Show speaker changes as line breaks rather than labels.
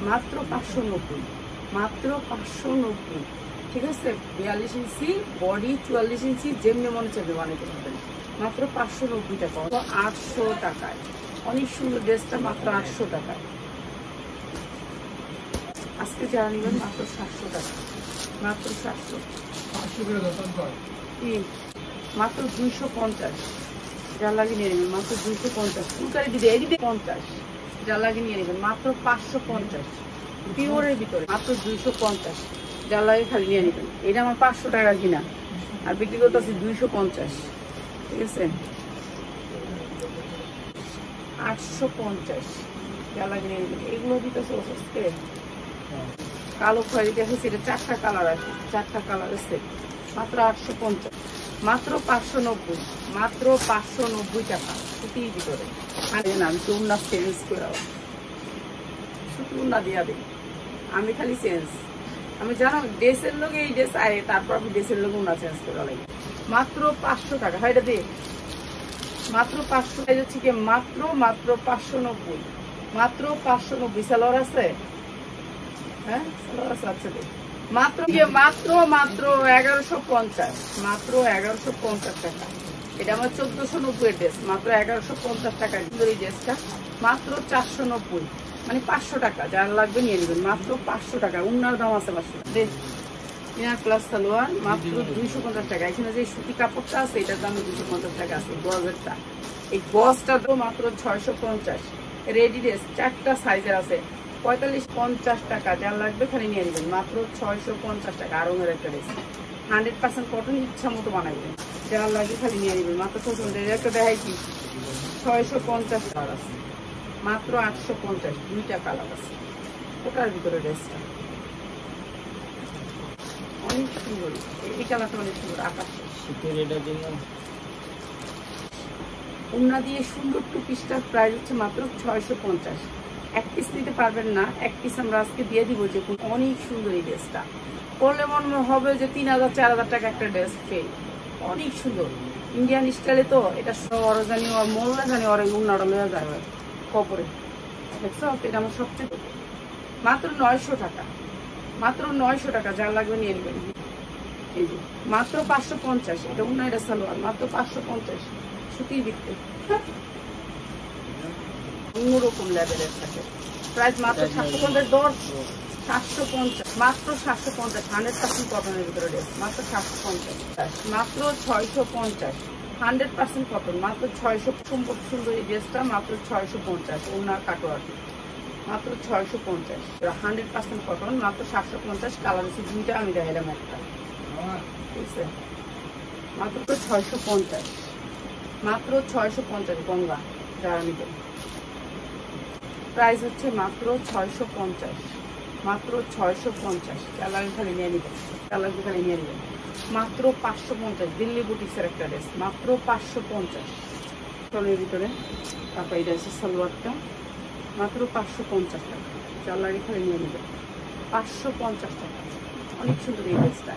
মাত্র 590, মাত্র 590। ঠিক আছে, 42 ইঞ্চি বডি, 44 ইঞ্চি, যেমনি মনে চাইবে বানাইতে পারবেন। মাত্র 590 টাকা, 800 টাকায়। অনেক সুন্দর ড্রেসটা মাত্র 800 টাকায়। আজকে যারা নেবেন মাত্র 700 টাকা, মাত্র 700। মাত্র 250, যা লাগে নিয়ে নেবেন মাত্র 250। ফুলকারি দিদি এদিকে 50, যা লাগে নিয়ে নেবেন মাত্র 550। পিওরের ভিতরে মাত্র 250, যা লাগে খালি নিয়ে নেবেন। এটা আমার 500 টাকা কিনা, আর বিক্রি করতে আছে 250। ঠিক আছে, 850, যা লাগে নিয়ে নেবেন। এগুলো দিতেছে অসুস্থে কালো খয়েরি দেখেছি, এটা 4টা কালার আছে, 4টা কালার আছে। মাত্র 850, মাত্র 590, মাত্র 590 টাকা সুতির ভিতরে। আর আমি তো উন্না চেঞ্জ করে শুধু উন্না দিয়া দিই, আমি খালি চেঞ্জ। আমি জানো ড্রেসের লোক এই ড্রেস আয়, তারপর আমি ড্রেসের লোক উন্না চেঞ্জ করে লাগে। মাত্র 500 টাকা, হয় এটা দিয়ে মাত্র 500 যাচ্ছে কি, মাত্র মাত্র 590, মাত্র 590। সালোয়ার আছে, হ্যাঁ সালোয়ার আছে, আচ্ছা মাত্র মাত্র মাত্র 1150, মাত্র 1150 টাকা। এটা আমার 1490 ড্রেস, মাত্র 1150 টাকা। সুন্দর এই ড্রেসটা মাত্র 490, মানে 500 টাকা। যার লাগবে নিয়ে নেবেন মাত্র 500 টাকা। উন্নার দাম আছে 500 টাকা। ইনার প্লাস সালোয়ার মাত্র 250 টাকা। এখানে যে সুতি কাপড়টা আছে এটার দাম 250 টাকা আছে। গজেরটা, এই গজটা তো মাত্র 650। রেডি ড্রেস 4টা সাইজের আছে, 45, 50 টাকা। যার লাগবে খালি নিয়ে নেবেন মাত্র 650 টাকা। আরঙের একটা ড্রেস 100% কটন, ইচ্ছা মতো বানাইবেন। যার লাগবে খালি নিয়ে নেবেন মাত্র 650। একটা দেখাই কি 650 টাকা আছে, মাত্র 850। 2টা কালার আছে ওটার ভিতরে। ড্রেসটা অনেক সুন্দর, এই কালারটা অনেক সুন্দর। আকাশ শীতের এটার জন্য উন্না দিয়ে সুন্দর 2 পিসটার প্রাইস হচ্ছে মাত্র 650। 1 পিস নিতে পারবেন না, 1 পিস আমরা আজকে দিয়ে দিব। যে অনেক সুন্দর এই ড্রেসটা পরলে মনে হবে যে 3000 4000 টাকা একটা ড্রেস পেয়ে। অনেক সুন্দর ইন্ডিয়ান স্টাইলে তো। এটা ওরা জানি, ওর মোল্লা জানি, ওর উন্নাটা লয়ে যায় কপরে, দেখছো? এটা আমার সবচেয়ে মাত্র 900 টাকা, মাত্র 900 টাকা। যার লাগবে নিয়ে নেবেন। এই যে মাত্র 550, এটা উন্না, এটা সালোয়ার, মাত্র 550। সুতির ভিত্তি অন্যরকম লেভেলের থাকে। প্রাইস মাত্র 750, 750, মাত্র 750। 100% কটনের ভিতরে ড্রেস, মাত্র 750, মাত্র 650। 100% কটন, মাত্র 600। সুন্দর এই ড্রেসটা মাত্র 650। ওনার কাটোয়ার মাত্র 650। 100% কটন, মাত্র 750। কালার হচ্ছে 2টা, আমি দেখাইলাম একটা। ঠিক আছে, মাত্র 650, মাত্র 650 গঙ্গা। যারা নিবেন প্রাইস হচ্ছে মাত্র 650, মাত্র 650। কালার খালি নিয়ে নেবেন, কালার খালি নিয়ে নেবেন মাত্র 550। দিল্লি বুটিক্সের একটা ড্রেস, মাত্র 550 টনের ভিতরে। তারপর এই ড্রেসের সালোয়ারটা মাত্র 550 টাকা। কালার খালি নিয়ে নেবেন 550 টাকা। অনেক সুন্দর এই ড্রেসটা।